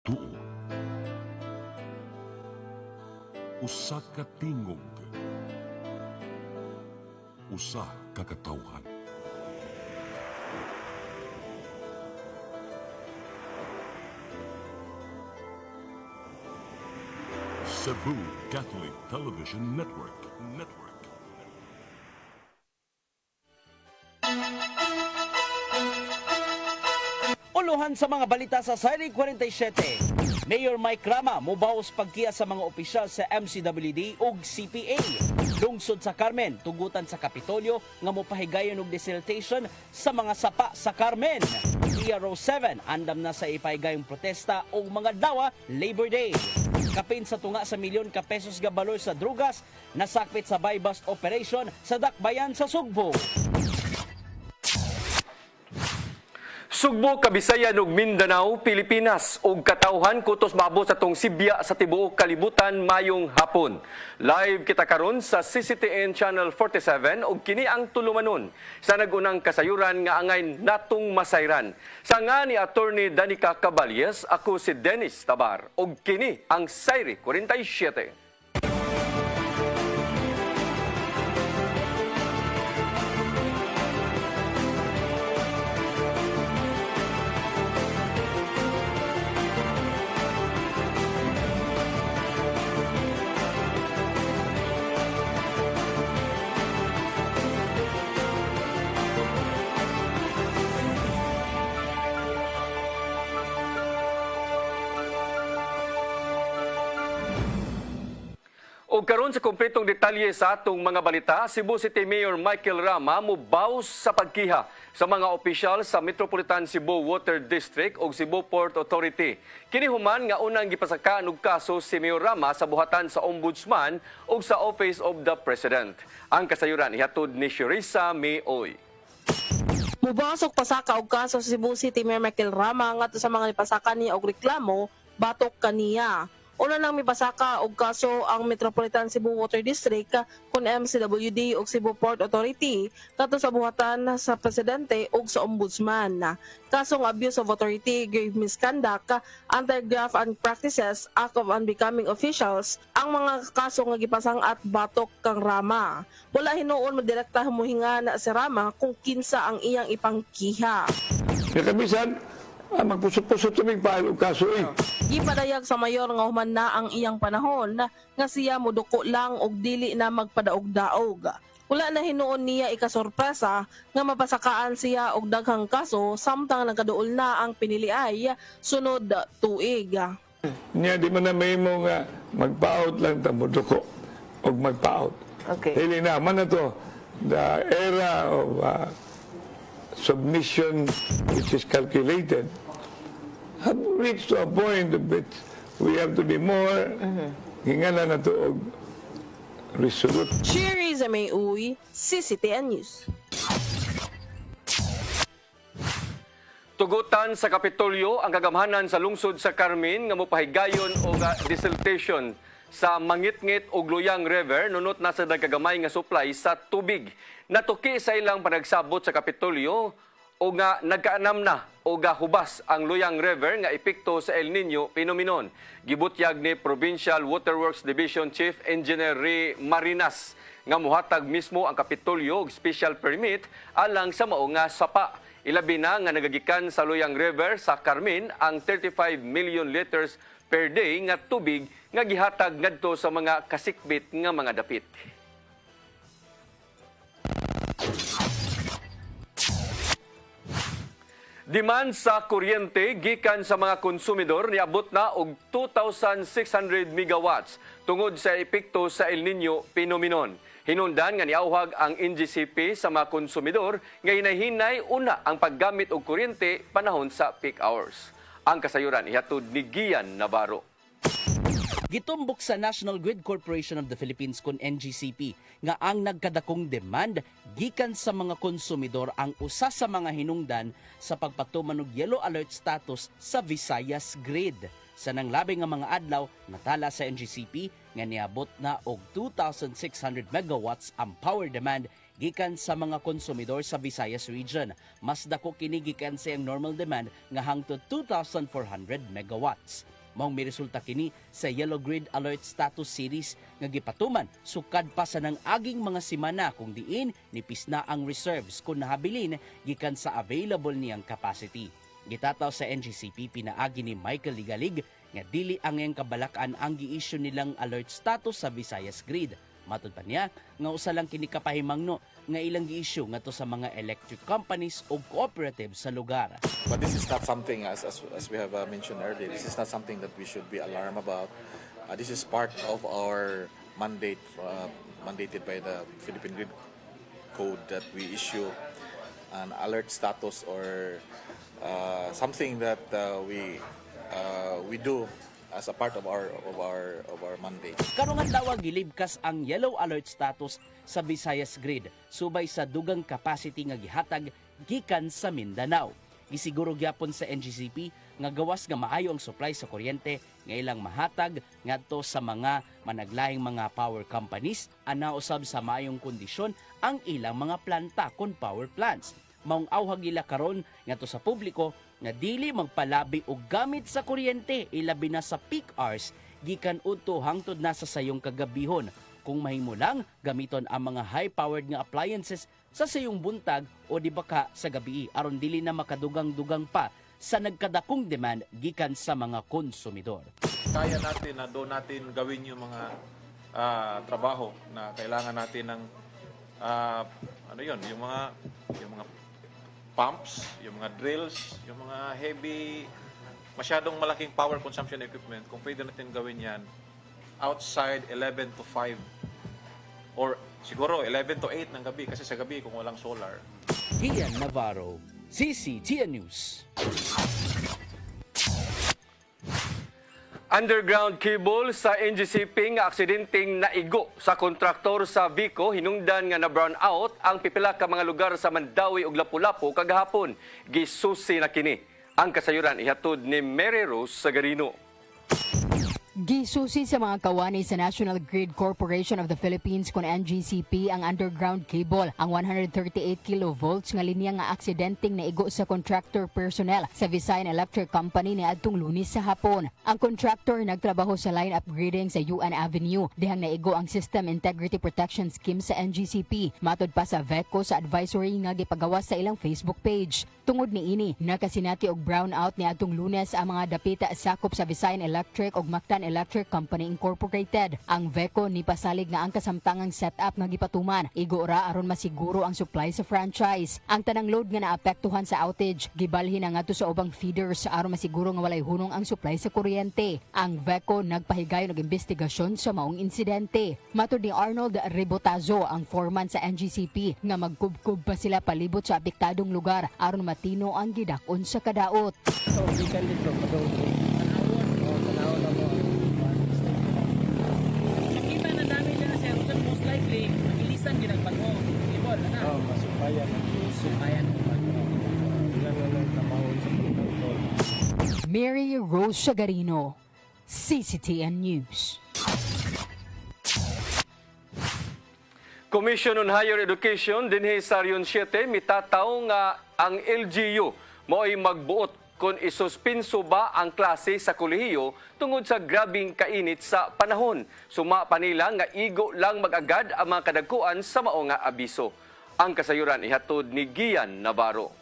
Tuo. Usa ka tingog. Usa ka katawhan. Cebu Catholic Television Network. Uluhan sa mga balita sa Siring 47. Mayor Mike Rama mubawas pagkiya sa mga opisyal sa MCWD ug CPA. Lungsod sa Carmen, tugutan sa Kapitolyo nga mopahigayon og desiltation sa mga sapa sa Carmen. PRO 7 andam na sa ipahigayong protesta ug mga dawa Labor Day. Kapin sa tunga sa milyon ka pesos nga balor sa drugas nasakpit sa buy-bust operation sa Dakbayan sa Sugbo. Sugbo, Kabisayan ug Mindanao, Pilipinas ug katawhan kutos maabot sa tong Sibya sa tibuok kalibutan mayong hapon. Live kita karon sa CCTN Channel 47 ug kini ang tulumanon sa nagunang kasayuran nga angay natong masayran. Sa nga ni Attorney Danica Caballes, ako si Dennis Tabar ug kini ang Sayri 47. O karon sa kumpletong detalye sa atong mga balita, Cebu City Mayor Michael Rama mubaws sa pagkiha sa mga opisyal sa Metropolitan Cebu Water District o Cebu Port Authority. Kini human nga unang gipasakaan og kaso si Mayor Rama sa buhatan sa Ombudsman o sa Office of the President. Ang kasayuran ihatod ni Sherissa Mayoy. Mubasok pasaka og kaso sa Cebu City Mayor Michael Rama ngadto sa mga nipasaka niya og reklamo batok kaniya. Una nang mipasaka og kaso ang Metropolitan Cebu Water District kun MCWD ug Cebu Port Authority kadto sa buhatan sa presidente ug sa ombudsman. Kasong abuse of authority, grave misconduct, anti-graft and practices, act of unbecoming officials ang mga kaso nga gipasang at batok kang Rama. Wala hinuon mo direkta muhinga na si Rama kung kinsa ang iyang ipangkiha. Kabisan, magpusot-pusot tumig pa ang kaso eh. Gipadayag sa mayor nga human na ang iyang panahon nga siya muduko lang og dili na magpadaog-daog. Wala na hinuon niya ikasorpresa nga mapasakaan siya og daghang kaso samtang nagaduol na ang piniliay sunod tuig. Niya di man na may mo nga magpaot lang ta muduko og magpaot. Okay. Dili na man na to the era of submission which is calculated have reached to a point that we have to be more hingala na to og resolute. Sherissa Mayoy, CCTN News. Tugutan sa Kapitolyo ang kagamhanan sa lungsod sa Carmen nga mopahigayon og desiltation sa Mangitngit ug Luyang River nunot na sa dagkagamay nga supply sa tubig. Natuki sa ilang panagsabot sa Kapitolyo o nga nagkaanam na o hubas ang Luyang River nga epekto sa El Nino phenomenon. Gibutyag ni Provincial Waterworks Division Chief Engineer Ray Marinas nga muhatag mismo ang Kapitolyo og special permit alang sa mao nga sapa. Ilabi na nga nagagikan sa Luyang River sa Carmen ang 35 million liters per day nga tubig nga gihatag ngadto sa mga kasikbit nga mga dapit. Demand sa kuryente gikan sa mga konsumidor niabot na og 2,600 megawatts tungod sa epekto sa El Nino phenomenon. Hinungdan nga niauhag ang NGCP sa mga konsumidor nga hinahinay una ang paggamit og kuryente panahon sa peak hours. Ang kasayuran ihatod ni Gian Navarro. Gitumbok sa National Grid Corporation of the Philippines kun NGCP nga ang nagkadakong demand gikan sa mga konsumidor ang usa sa mga hinungdan sa pagpatuman og yellow alert status sa Visayas Grid. Sa nanglabi nga mga adlaw natala sa NGCP nga niabot na og 2,600 megawatts ang power demand gikan sa mga konsumidor sa Visayas region. Mas dako kini gikan sa iyang normal demand nga hangtod 2,400 megawatts. Maong miresulta kini sa Yellow Grid Alert Status Series nga gipatuman sukad pa sa nang aging mga semana kung diin nipis na ang reserves kung nahabilin gikan sa available niyang capacity. Gitataw sa NGCP pinaagi ni Michael Ligalig nga dili ang iyang kabalakan ang gi-issue nilang alert status sa Visayas Grid. Matud pa niya nga usa lang kini kapahimangno nga ilang gi-issue ngadto sa mga electric companies o cooperatives sa lugar. But this is not something, as we have mentioned earlier, this is not something that we should be alarmed about. This is part of our mandate, mandated by the Philippine Grid Code, that we issue an alert status or something that we do as a part of our mandate. Karungan daw gilibkas ang yellow alert status sa Visayas Grid subay sa dugang capacity nga gihatag gikan sa Mindanao. Gisiguro gyapon sa NGCP nga gawas nga maayo ang supply sa kuryente nga ilang mahatag ngadto sa mga managlaing mga power companies ana usab sa maayong kondisyon ang ilang mga planta kon power plants. Maong awhag ila karon ngadto sa publiko nga dili magpalabi og gamit sa kuryente ilabi na sa peak hours gikan udto hangtod na sa sayong kagabihon. Kung mahimo lang gamiton ang mga high-powered nga appliances sa sayong buntag o di baka sa gabi aron dili na makadugang-dugang pa sa nagkadakong demand gikan sa mga konsumidor. Kaya natin na doon natin gawin yung mga trabaho na kailangan natin ng yung mga pumps, yung mga drills, yung mga heavy, masyadong malaking power consumption equipment. Kung pwede natin gawin yan outside 11 to 5 or siguro 11 to 8 ng gabi kasi sa gabi kung walang solar. Gian Navarro, CCTN News. Underground cable sa NGCP nga aksidenteng naigo sa kontraktor sa Vico hinungdan nga na brown out ang pipila ka mga lugar sa Mandawi ug Lapu-Lapu kagahapon. Gisusi na kini. Ang kasayuran ihatod ni Mary Rose Sagarino. Gisusi sa mga kawani sa National Grid Corporation of the Philippines kon NGCP ang underground cable, ang 138 kilovolts nga linya nga aksidenteng naigo sa contractor personnel sa Visayan Electric Company ni adtong Lunes sa hapon. Ang contractor nagtrabaho sa line upgrading sa UN Avenue dihang naigo ang System Integrity Protection Scheme sa NGCP. Matod pa sa VECO sa advisory nga gipagawas sa ilang Facebook page. Tungod ni ini, nakasinati og brownout ni adtong Lunes ang mga dapita sakop sa Visayan Electric ug Mactan Electric Company Incorporated. Ang VECO ni pasalig nga ang kasamtangang setup nga gipatuman igo ra aron masiguro ang supply sa franchise. Ang tanang load nga naapektuhan sa outage gibalhin na ngadto sa ubang feeders aron masiguro nga walay hunong ang supply sa kuryente. Ang VECO nagpahigayon og investigasyon sa maong insidente. Matud ni Arnold Ribotazo, ang foreman sa NGCP, nga magkubkub pa sila palibot sa apektadong lugar aron matino ang gidakon sa kadaot. Nakita na namin na sir, so most likely, ilisan din ang bago. Ibon, na? Oo, masupayan. Supayan ang bago. Mary Rose Sagarino, CCTN News. Commission on Higher Education dinhi sa Region 7 mitataw nga ang LGU mo'y magbuot kung isuspinso ba ang klase sa kolehiyo tungod sa grabing kainit sa panahon. Suma pa nila nga igo lang mag-agad ang mga kadagkuan sa mao nga abiso. Ang kasayuran ihatod ni Gian Navarro.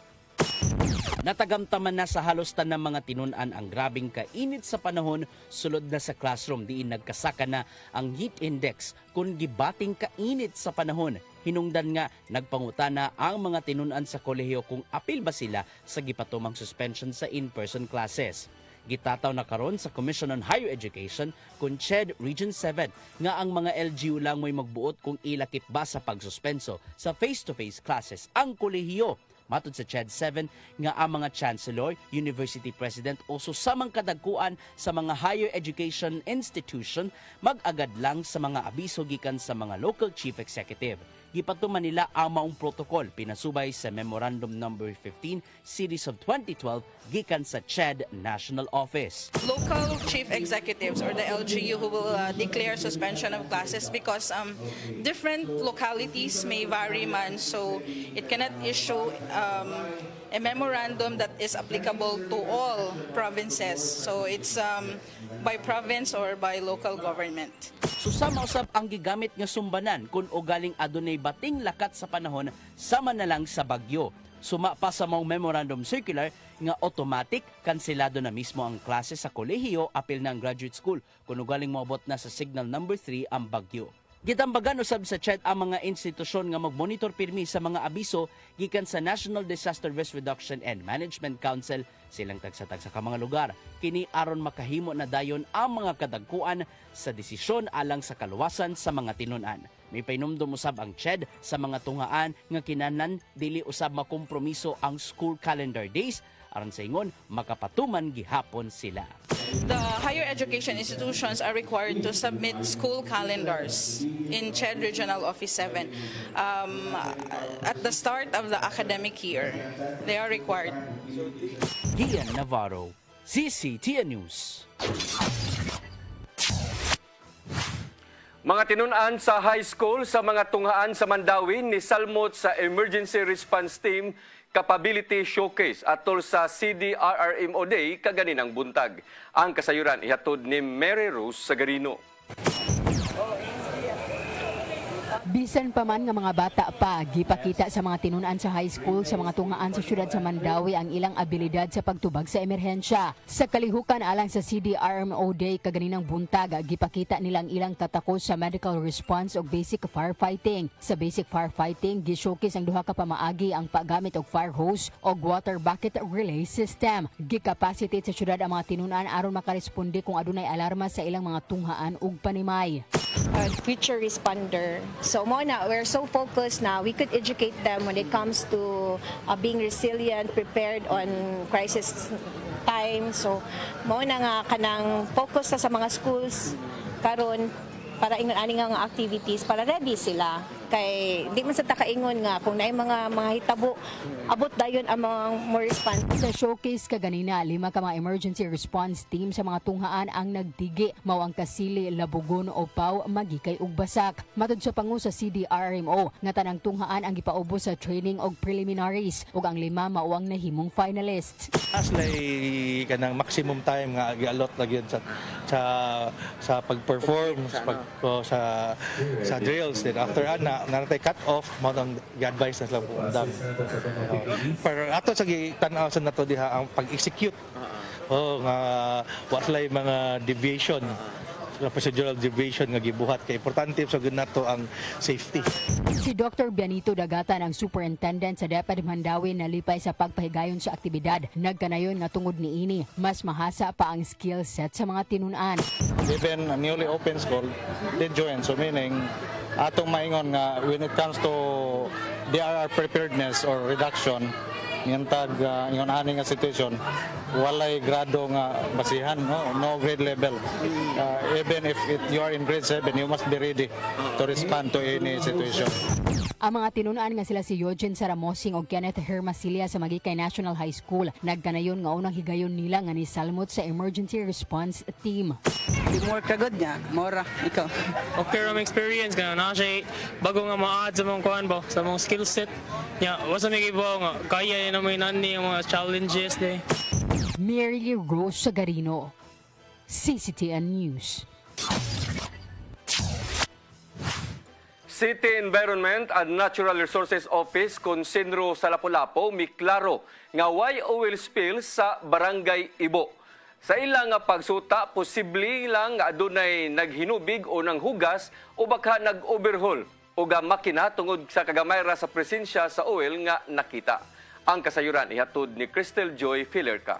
Natagamtaman na sa halos tanang mga tinun-an ang grabing kainit sa panahon sulod na sa classroom diin nagkasaka na ang heat index kung gibating kainit sa panahon. Hinungdan nga nagpangutana ang mga tinun-an sa kolehiyo kung apil ba sila sa gipatumang suspension sa in-person classes. Gitataw na karon sa Commission on Higher Education kung CHED Region 7 nga ang mga LGU lang mo'y magbuot kung ilakip ba sa pagsuspenso sa face-to-face classes ang kolehiyo. Matod sa CHED 7 nga ang mga chancellor, university president o susamang kadagkuan sa mga higher education institution mag-agad lang sa mga abiso gikan sa mga local chief executive. gipatuman nila ang maong protocol pinasubay sa Memorandum Number 15 Series of 2012 gikan sa CHED National Office. Local chief executives or the LGU who will declare suspension of classes because different localities may vary man, so it cannot issue a memorandum that is applicable to all provinces. So it's by province or by local government. Susama usab ang gigamit nga sumbanan kung o galing adunay bating lakat sa panahon sama na lang sa bagyo. Suma pa sa mong memorandum circular nga automatic kanselado na mismo ang klase sa kolehiyo apil ng graduate school kung o galing moabot na sa signal number 3 ang bagyo. Gitambagan usab sa CHED ang mga institusyon nga magmonitor pirmi sa mga abiso gikan sa National Disaster Risk Reduction and Management Council silang tagsa-tagsa ka mga lugar. Kini aron makahimo na dayon ang mga kadagkuan sa desisyon alang sa kaluwasan sa mga tinun-an. May painumdum usab ang CHED sa mga tungaan nga kinanan dili usab makompromiso ang school calendar days aron sa ingon makapatuman gihapon sila. The higher education institutions are required to submit school calendars in CHED Regional Office 7 at the start of the academic year. They are required. Gian Navarro, CCTN News. Mga tinun-an sa high school sa mga tunghaan sa Mandawi ni salmot sa Emergency Response Team Capability Showcase atol sa CDRRMO Day kaganinang buntag. Ang kasayuran ihatod ni Mary Rose Sagarino. Bisan pa man nga mga bata pa, gipakita sa mga tinunan sa high school sa mga tungaan sa syudad sa Mandawi ang ilang abilidad sa pagtubag sa emerhensya. Sa kalihukan alang sa CDRMO Day kaganinang buntag, gipakita nila ang ilang tatakos sa medical response o basic firefighting. Sa basic firefighting, gi-showcase ang duha ka pamaagi ang paggamit og fire hose o water bucket relay system. Gi-capacitate sa syudad ang mga tinunan aron makaresponde kung adunay alarma sa ilang mga tunghaan ug panimay. Future responder. So we're so focused now, we could educate them when it comes to being resilient, prepared on crisis time. So nga kanang focus sa mga schools karon para ingon ani nga activities para ready sila kay di man sa takaingon nga kung naay mga hitabo abot dayon ang mga more response. Sa showcase kaganina, 5 ka mga emergency response team sa mga tunghaan ang nagdigi mao ang Kasili, Labugon, Opaw, Magikay ug Basak. Matud sa pangu sa CDRMO nga tanang tunghaan ang gipaubos sa training og preliminaries ug ang 5 mao ang nahimong finalists. Aslay kanang maximum time nga gialot na gyud sa pag-perform sa drills. Then after natay cut off mo ang gi-advise na lang po ang dami. Pero ato sa gitanaw sa nato diha ang pag-execute. Nga waslay mga deviation. Procedural deviation nga gibuhat kay importante sa gud nato ang safety. Si Dr. Bianito Dagatan ang superintendent sa DepEd Mandawi na lipay sa pagpahigayon sa aktibidad. Nagkanayon nga tungod niini, mas mahasa pa ang skill set sa mga tinunan. Even a newly open school, they join. So meaning, atong maingon nga when it comes to DRR preparedness or reduction, yung yung ani nga situation, walay grado nga basihan, no grade level. Even if you are in grade 7, you must be ready to respond to any situation. Ang mga tinunan nga sila si Eugene Saramosing o Kenneth Hermasilia sa Magikay National High School, nagkanayon nga unang higayon nila nga ni salmot sa Emergency Response Team. Teamwork ka good niya, Mora, ikaw. Okay ram experience nga na siya bago nga ma-add sa mga kuan ba sa mga skill set. Ya, wasa may gibo nga kaya na may nani ang mga challenges de. Mary Rose Sagarino, CCTN News. City Environment and Natural Resources Office Consinro sa Lapu-Lapu miklaro nga why oil spill sa Barangay Ibo. Sa ilang nga pagsuta, posible lang nga adunay naghinubig o nanghugas o baka nag-overhaul o ga makina tungod sa kagamay ra sa presensya sa oil nga nakita. Ang kasayuran ihatod ni Crystal Joy Filerca.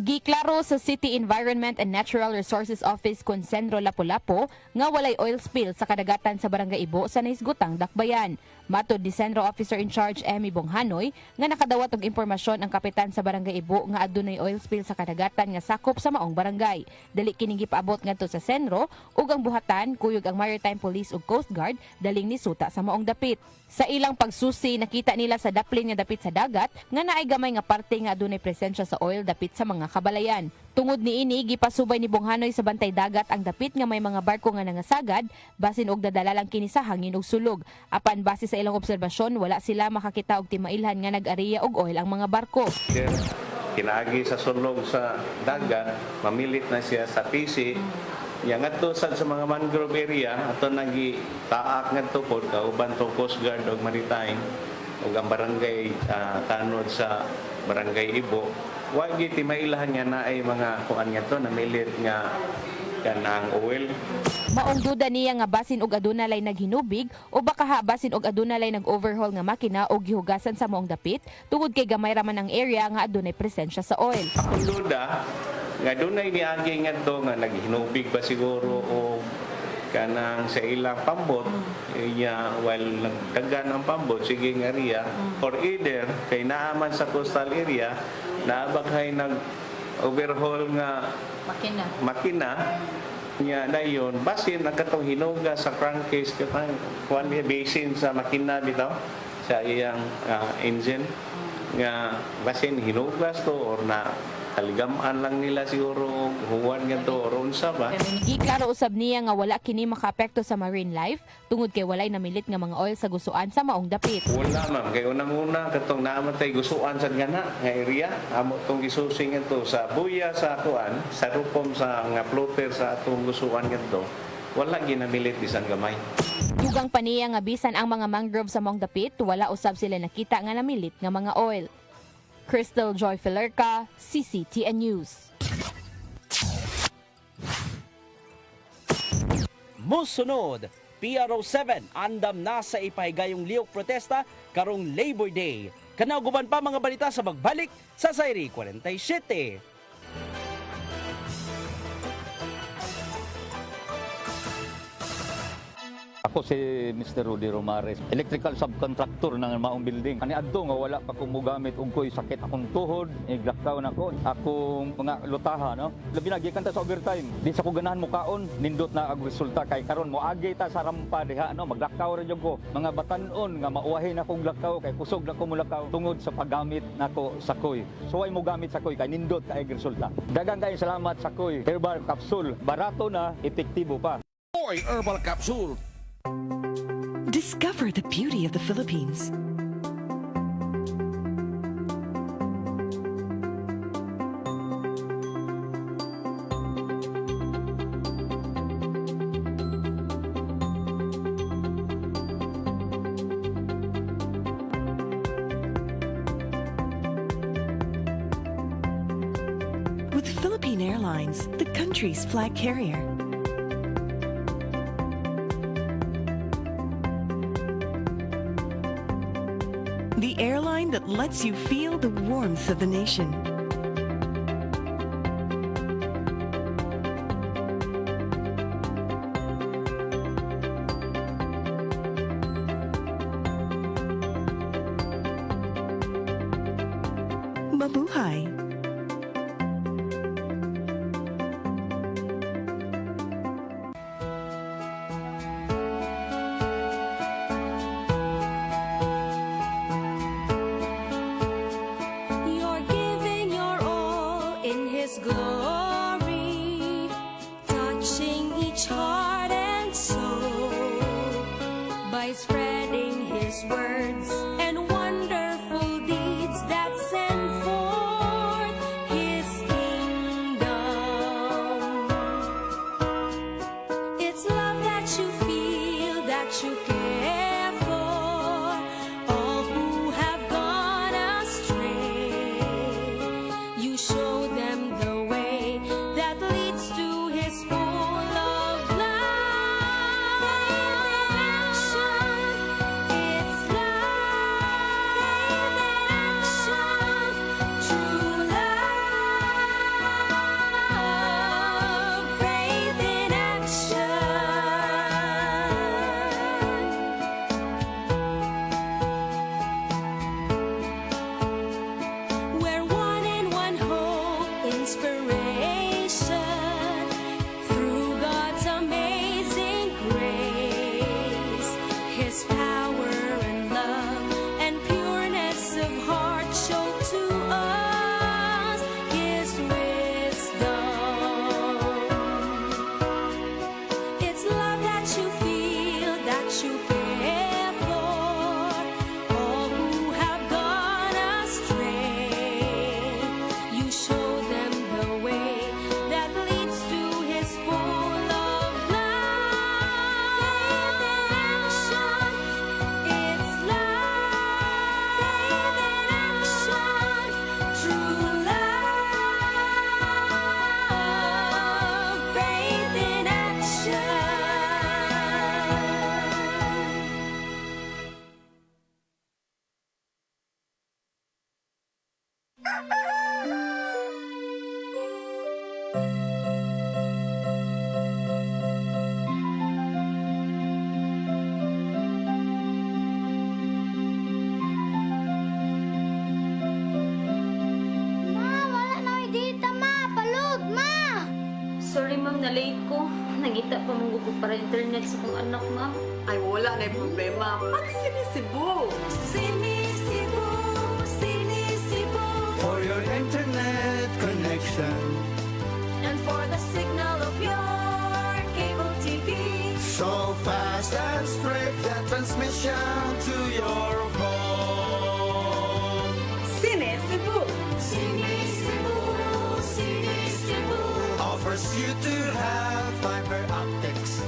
Giklaro sa City Environment and Natural Resources Office Consendro Lapu-Lapu nga walay oil spill sa kadagatan sa Barangay Ibo sa naisgutang Dakbayan. Matod ni Centro Officer in Charge Emmy Bonghanoy nga nakadawat og impormasyon ang kapitan sa Barangay Ibo nga adunay oil spill sa kadagatan nga sakop sa maong barangay. Dali kining gipaabot ngadto sa sentro ug ang buhatan kuyog ang Maritime Police ug Coast Guard daling nisuta sa maong dapit. Sa ilang pagsusi, nakita nila sa daplin nga dapit sa dagat nga naay gamay nga parte nga adunay presensya sa oil dapit sa mga kabalayan. Tungod niini, gipasubay ni Bonghanoy sa bantay dagat ang dapit nga may mga barko nga nangasagad, basin og dadala lang kini sa hangin ug sulog. Apan base sa ilang obserbasyon, wala sila makakita og timailhan nga nag-ariya og oil ang mga barko. Kinaagi sa sulog sa dagat, mamilit na siya sa PC. Yang ngadto sad sa mga mangrove area ato nagi taak ngadto pod kauban to Coast Guard ug Maritime ug ang barangay tanod sa Barangay Ibo. Wa giti mailahan nga naay mga kuan ngadto na milit nga kanang oil. Maong duda niya nga basin og aduna lay naghinubig o baka basin og aduna lay nag-overhaul nga makina o gihugasan sa maong dapit tungod kay gamay ra man ang area nga adunay presensya sa oil. Akong duda nga dunay niagi ngadto nga naghinubig ba siguro o kanang sa ilang pambot iya while nagdagan ang pambot sige nga area or either kay naaman sa coastal area naabaghay nag overhaul nga makina nya dayon basin nagkatong hinuga sa crankcase katang kuan basin sa makina bitaw sa iyang engine nga basin hinugas to or na kaligamaan lang nila siguro huwan nga to or unsa ba. Giklaro usab niya nga wala kini makaapekto sa marine life tungod kay walay namilit nga mga oil sa gusuan sa maong dapit. Wala ma'am, kay unang-una katong naamatay gusuan sa gana nga area amo tong gisusing ito sa buya sa kuan sa rupom sa nga floater sa atong gusuan ngadto. Wala ginamilit bisan gamay. Dugang pa niya nga bisan ang mga mangrove sa maong dapit wala usab sila nakita nga namilit nga mga oil. Crystal Joy Filerca, CCTN News. Musunod, PRO7 andam na sa ipahigayong lihok protesta karong Labor Day. Kanauguban pa mga balita sa magbalik sa Sayri 47. Ako si Mr. Rudy Romares, electrical subcontractor ng maong building. Ani adto nga wala pa ko mogamit og ko'y sakit akong tuhod, iglakaw na ko, akong mga lutaha, no. Labi na gikan ta sa overtime. Di sa ko ganahan mo kaon, nindot na ang resulta kay karon mo agi ta sa rampa diha, no, maglakaw ra jud ko. Mga batan-on nga mauwahin akong lakaw kay kusog na ko mulakaw tungod sa paggamit nako sa koy. So ay mo gamit sa koy kay nindot kay resulta. Daghang kay salamat sa koy. Herbal capsule, barato na, epektibo pa. Koy Herbal Capsule. Discover the beauty of the Philippines. With Philippine Airlines, the country's flag carrier. The airline that lets you feel the warmth of the nation. Mabuhay. Glory, touching each heart and soul by spreading His words and wonderful deeds that send forth Sorry ma'am, na-late ko. Nangita pa mong gusto para internet sa kong anak, ma'am. Ay, wala na yung problema. Pag-sinisibo. Sinisibo, sinisibo. For your internet connection. And for the signal of your cable TV. So fast and straight that transmission to your phone. Sinisibo. Sinisibo, sinisibo. Offers you to have fiber optics.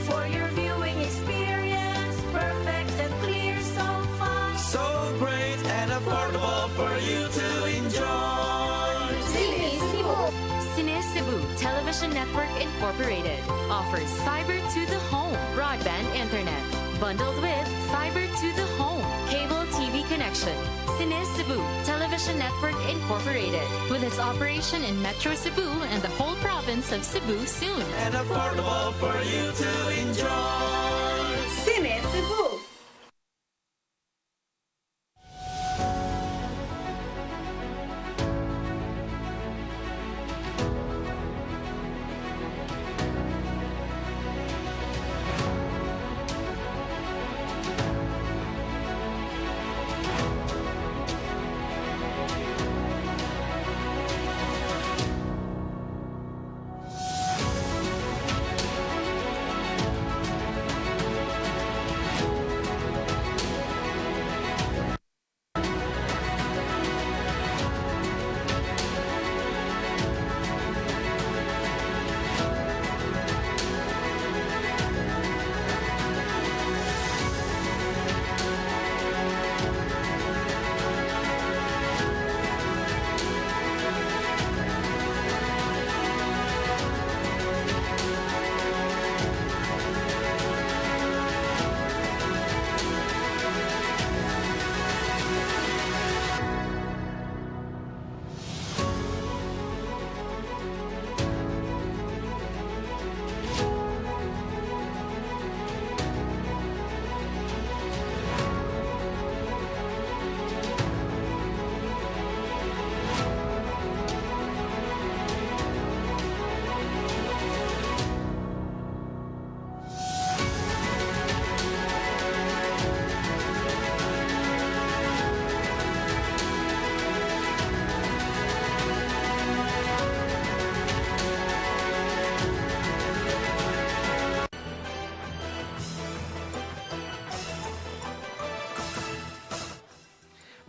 For your viewing experience, perfect and clear, so fast. So great and affordable for you to enjoy. Sinisibo. Cine Cebu Television Network Incorporated offers fiber to the home broadband internet bundled with fiber to the home cable TV connection. Cine Cebu Television Network Incorporated with its operation in Metro Cebu and the whole province of Cebu soon. And affordable for you to enjoy. Sinisibo.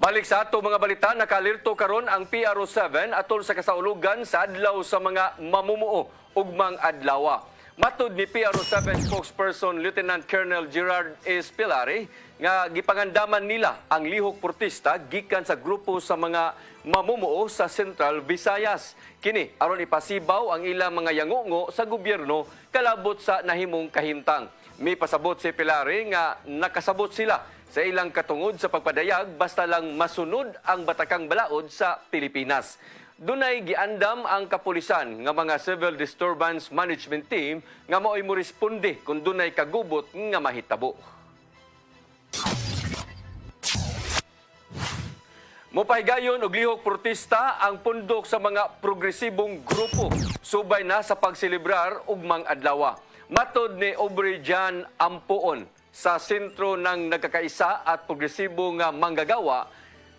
Balik sa ato mga balita, nakalirto karon ang PRO7 atol sa kasaulugan sa adlaw sa mga mamumuo ugmang adlaw. Matud ni PRO7 spokesperson Lieutenant Colonel Gerard Espilari nga gipangandaman nila ang lihok protesta gikan sa grupo sa mga mamumuo sa Central Visayas. Kini aron ipasibaw ang ilang mga yangungo sa gobyerno kalabot sa nahimong kahimtang. May pasabot si Espilari nga nakasabot sila sa ilang katungod sa pagpadayag basta lang masunod ang batakang balaod sa Pilipinas. Dunay giandam ang kapulisan nga mga civil disturbance management team nga mao'y mo responde kung dunay kagubot nga mahitabo. Mopaygayon og lihok protesta ang pundok sa mga progresibong grupo subay na sa pagselebrar ugmang adlaw. Matod ni Aubrey Jan Ampuon sa sentro ng nagkakaisa at progresibo nga manggagawa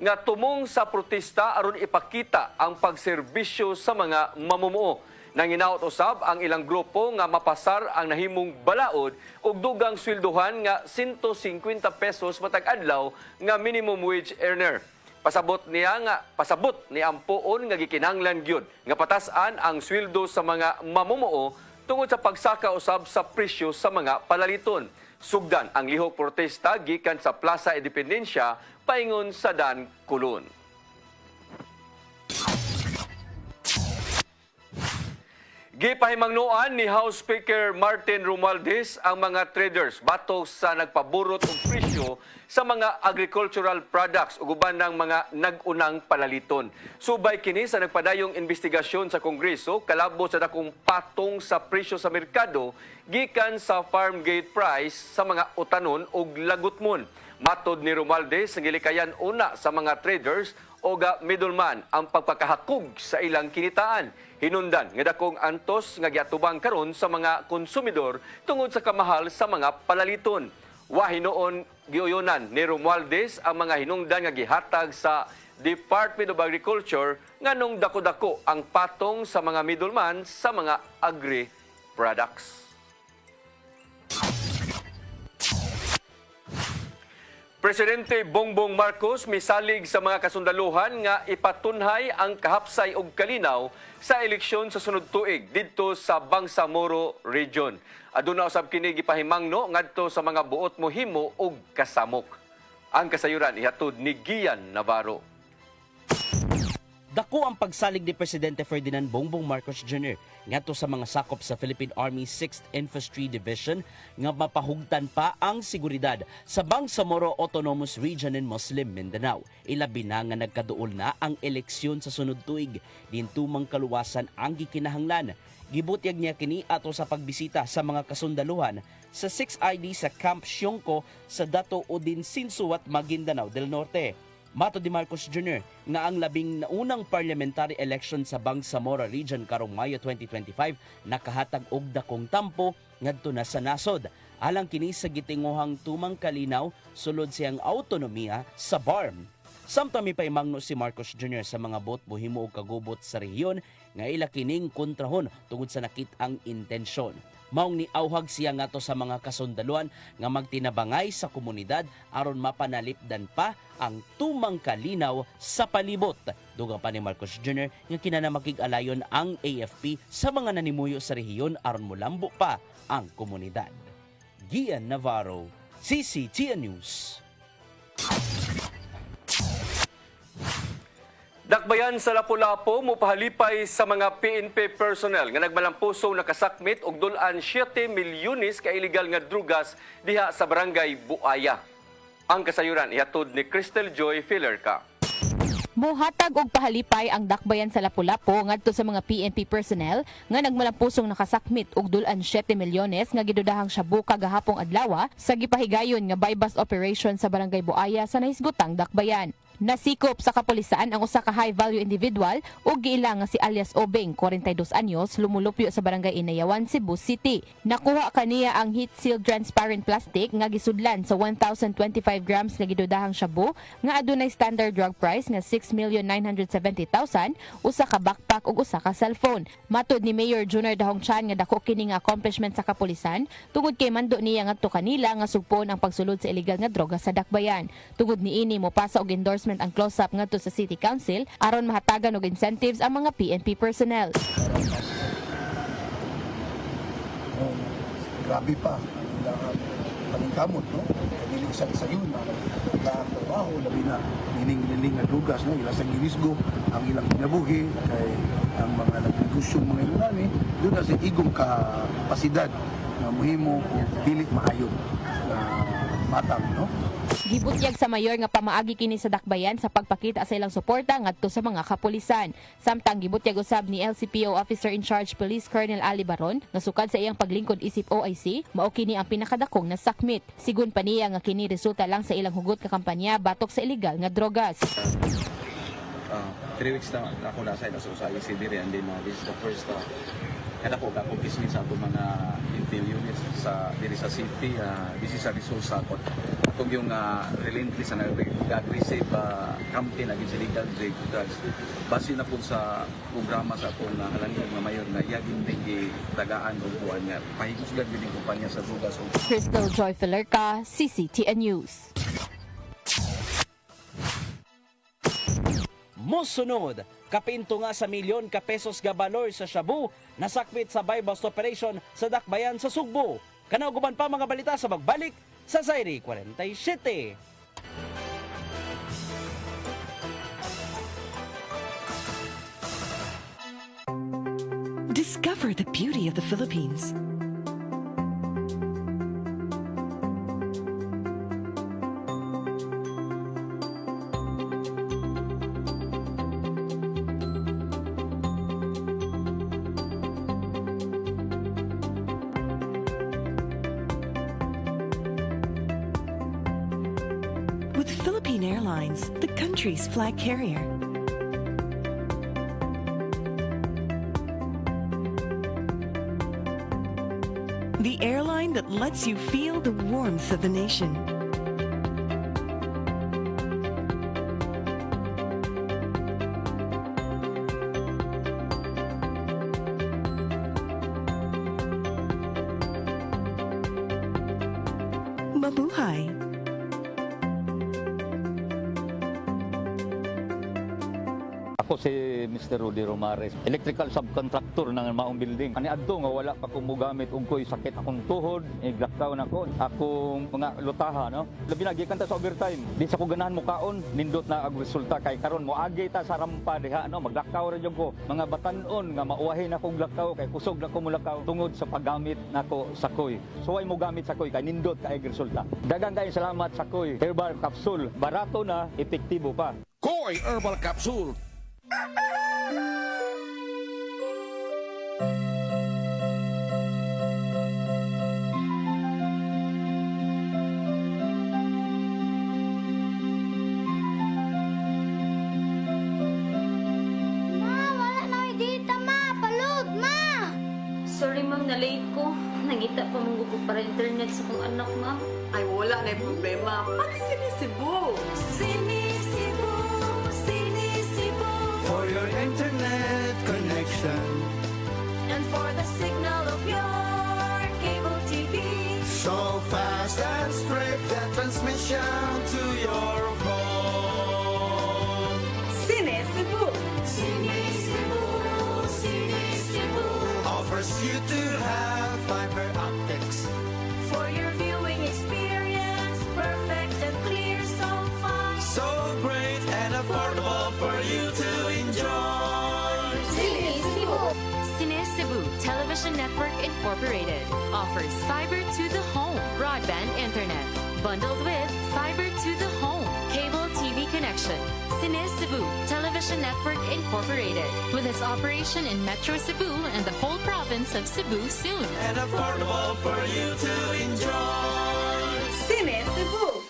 nga tumong sa protesta aron ipakita ang pagserbisyo sa mga mamumuo. Nanginaot usab ang ilang grupo nga mapasar ang nahimong balaod ug dugang sweldohan nga 150 pesos matag adlaw nga minimum wage earner. Pasabot ni Ampuon nga gikinahanglan gyud nga patasan ang sweldo sa mga mamumuo tungod sa pagsaka usab sa presyo sa mga palaliton. Sugdan ang lihok protesta gikan sa Plaza Independencia paingon sa Dan Kulon. Gipahimangnuan ni House Speaker Martin Romualdez ang mga traders batok sa nagpaburot og presyo sa mga agricultural products ug uban ng mga nag-unang palaliton. Subay kini sa nagpadayong investigasyon sa Kongreso kalabot sa dakong patong sa presyo sa merkado gikan sa farm gate price sa mga utanon ug lagutmon. Matod ni Romualdez, gilikayan una sa mga traders o middleman ang pagpakahakog sa ilang kinitaan. Hinundan nga dakong antos nga giatubang karon sa mga konsumidor tungod sa kamahal sa mga palaliton. Wahinoon giuyonan ni Romualdez ang mga hinungdan nga gihatag sa Department of Agriculture nganong dako-dako ang patong sa mga middleman sa mga agri-products. Presidente Bongbong Marcos misalig sa mga kasundaluhan nga ipatunhay ang kahapsay ug kalinaw sa eleksyon sa sunod tuig didto sa Bangsamoro Region. Aduna usab kini gipahimangno ngadto sa mga buot mohimo ug kasamok. Ang kasayuran ihatod ni Gian Navarro. Dako ang pagsalig ni Presidente Ferdinand Bongbong Marcos Jr. ngadto sa mga sakop sa Philippine Army 6th Infantry Division nga mapahugtan pa ang seguridad sa Bangsamoro Autonomous Region in Muslim Mindanao. Ilabi na nga nagkaduol na ang eleksyon sa sunod tuig. Dintumang kaluwasan ang gikinahanglan. Gibutyag niya kini ato sa pagbisita sa mga kasundaluhan sa 6ID sa Camp Sionco sa Dato Odin Sinsuat, Maguindanao del Norte. Mato di Marcos Jr. nga ang labing naunang parliamentary election sa Bangsamoro Region karong Mayo 2025 nakahatag og dakong tampo ngadto na sa nasod. Alang kini sa gitinguhang tumang kalinaw sulod siyang autonomiya sa BARM. Samtang mipaimangno si Marcos Jr. sa mga bot buhimo og kagubot sa rehiyon nga ila kining kontrahon tungod sa nakit-ang intensyon. Maong niauhag siya ngato sa mga kasundaluhan nga magtinabangay sa komunidad aron mapanalipdan pa ang tumang kalinaw sa palibot. Dugang pa ni Marcos Jr. nga kinanamakig-alayon ang AFP sa mga nanimuyo sa rehiyon aron molambo pa ang komunidad. Gian Navarro, CCTN News. Dakbayan sa Lapu-Lapu mopahalipay sa mga PNP personnel nga nagmalampuso nakasakmit og dulan 7 milyones ka illegal nga drugas diha sa barangay Buaya. Ang kasayuran ihatod ni Crystal Joy Filerca. Mohatag og pahalipay ang dakbayan sa Lapu-Lapu ngadto sa mga PNP personnel nga nagmalampusong nakasakmit og dulan 7 milyones nga gidudahang shabu kagahapong adlaw sa gipahigayon nga buy-bust operation sa barangay Buaya sa nahisgotang dakbayan. Nasikop sa kapulisan ang usa ka high-value individual ug giila nga si alias Obeng, 42 anyos, lumulupyo sa barangay Inayawan, Cebu City. Nakuha kaniya ang heat-sealed transparent plastic nga gisudlan sa 1,025 grams nga gidudahang shabu nga adunay standard drug price nga 6,970,000, usa ka backpack ug usa ka cellphone. Matud ni Mayor Junior Dahong Chan nga dako kini nga accomplishment sa kapulisan tungod kay mando niya ngadto kanila nga sugpon ang pagsulod sa illegal nga droga sa dakbayan. Tungod niini mopasa og endorsement ang close-up ngadto sa City Council aron mahatagan og incentives ang mga PNP personnel. Grabe pa ang paningkamot, no? Kanili isang sayon ang trabaho, labi na nining na drugas, no? Ila sa girisgo ang ilang kinabuhi kay ang mga nagnegosyong mga ilunani doon na sa igong kapasidad na muhimo o pilit maayo na matang, no? Gibutyag sa mayor nga pamaagi kini sa dakbayan sa pagpakita sa ilang suporta ngadto sa mga kapulisan. Samtang gibutyag usab ni LCPO Officer in Charge Police Colonel Ali Baron nga sukad sa iyang paglingkod isip OIC, mao kini ang pinakadakong nasakmit. Sigun pa niya nga kini resulta lang sa ilang hugot ka kampanya batok sa illegal nga drogas. 3 weeks na ako nasa sa IC dire and then this is the first kada po accomplishment sa atong mga intel units sa diri sa city. This is a resource sa akot atong yung relentless na aggressive campaign against illegal drugs base na po sa programa sa atong halangin mga mayor na iyagin din tagaan og buwan nga pahigusgan bining kumpanya sa drugas. Crystal Joy Filerca, CCTN News. Mosunod, kapinto nga sa milyon ka pesos ga balor sa shabu nasakmit sa buy-bust operation sa dakbayan sa Sugbo. Kanauguban pa mga balita sa magbalik sa Zaire 47. Discover the beauty of the Philippines. With Philippine Airlines, the country's flag carrier, the airline that lets you feel the warmth of the nation. Mabuhay. Ako si Mr. Rudy Romares, electrical subcontractor ng maong building. Ani adto nga wala pa ko mogamit og ko'y sakit akong tuhod, iglakaw na ko, akong mga lutaha, no. Labi na gikan ta sa overtime. Di sa ko ganahan mo kaon, nindot na ang resulta kay karon mo agi ta sa rampa diha, no, maglakaw ra jud ko. Mga batan-on nga mauwahin akong lakaw kay kusog na ko mulakaw tungod sa paggamit nako sa koy. So ay mo gamit sa koy kay nindot kay resulta. Daghang kay salamat sa koy. Herbal capsule, barato na, epektibo pa. Koy Herbal Capsule. Sorry ma'am, na-late ko. Nangita pa mong gusto para internet sa kong anak, ma'am. Ay, wala na problema. Pag-sinisibu. Sinisibu, sinisibu. For your internet connection, And for the signal of your cable TV. so fast and straight, that transmission to your home. Sinisibu. Sinisibu, sinisibu. Offers you to have fiber optics. For your viewing experience, perfect and clear, so fine. So great and affordable for you to enjoy. Sinisibu. Cine Cebu Television Network Incorporated offers fiber to the home broadband internet bundled with fiber to the home cable TV connection. Cine Cebu Television Network Incorporated with its operation in Metro Cebu and the whole province of Cebu soon. And affordable for you to enjoy. Sinisibu.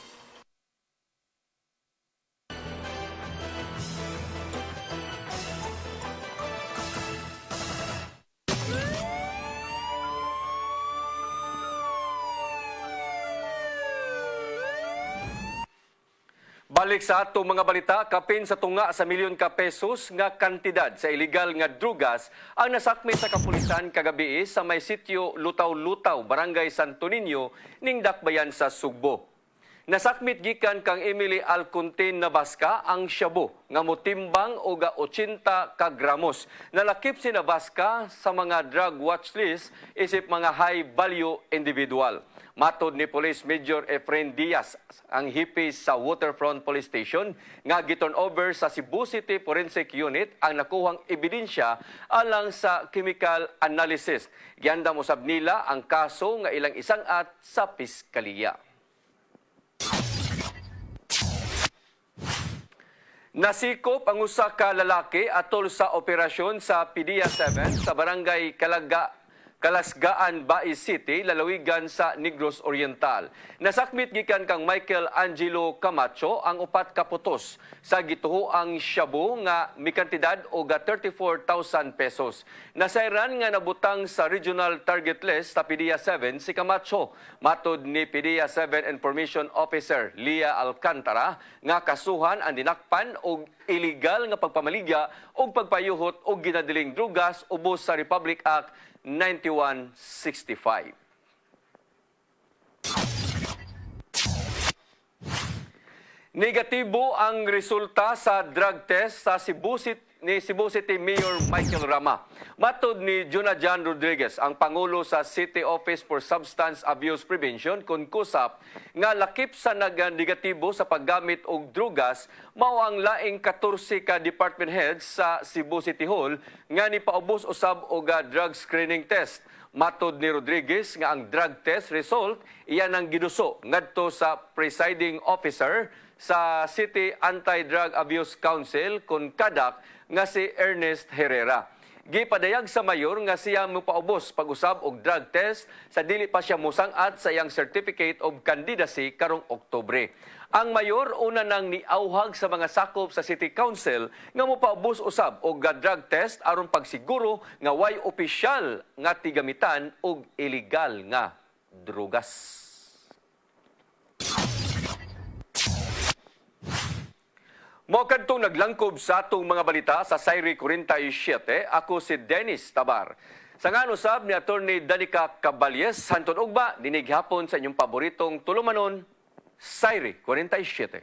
Balik sa ato mga balita, kapin sa tunga sa milyon ka pesos nga kantidad sa illegal nga drugas ang nasakmi sa kapulisan kagabi sa may sitio Lutaw-Lutaw, Barangay Santo Niño, ning dakbayan sa Sugbo. Nasakmit gikan kang Emily Alcontin na baska ang shabu nga motimbang og 80 ka gramos. Nalakip si Nabaska sa mga drug watch list isip mga high value individual. Matod ni Police Major Efren Diaz, ang hipis sa Waterfront Police Station, nga giturn over sa Cebu City Forensic Unit ang nakuhang ebidensya alang sa chemical analysis. Giandam usab nila ang kaso nga ilang isangat sa Piskaliya. Nasikop ang usa ka lalaki atol sa operasyon sa PDEA 7 sa barangay Kalasgaan, Bai City, lalawigan sa Negros Oriental. Nasakmit gikan kang Michael Angelo Camacho ang upat ka putos sa gituhoang shabu nga mikantidad og 34,000 pesos. Nasayran nga nabutang sa regional target list sa PDEA 7 si Camacho. Matod ni PDEA 7 Information Officer Lia Alcantara nga kasuhan ang dinakpan og illegal nga pagpamaligya og pagpayuhot og ginadiling drugas ubos sa Republic Act 9165. Negatibo ang resulta sa drug test sa Cebu City Mayor Michael Rama. Matod ni Jonajan Rodriguez, ang Pangulo sa City Office for Substance Abuse Prevention, KUSAP, nga lakip sa negatibo sa paggamit og drugas, mao ang laing 14 ka department heads sa Cebu City Hall nga nipaubos usab og drug screening test. Matod ni Rodriguez nga ang drug test result iyan ang giduso ngadto sa presiding officer sa City Anti-Drug Abuse Council kun kadak nga si Ernest Herrera. Gipadayag sa mayor nga siya mopaubos pag-usab og drug test sa dili pa siya mosang-at sa iyang Certificate of Candidacy karong Oktubre. Ang mayor una nang niauhag sa mga sakop sa City Council nga mopaubos usab og drug test aron pagsiguro nga way opisyal nga tigamitan og illegal nga drugas. Mo kadtong naglangkob sa atong mga balita sa Sayri 47, ako si Dennis Tabar. Sa nga usab ni Attorney Danica Caballes, hantod ugba dinig hapon sa inyong paboritong tulumanon, Sayri 47.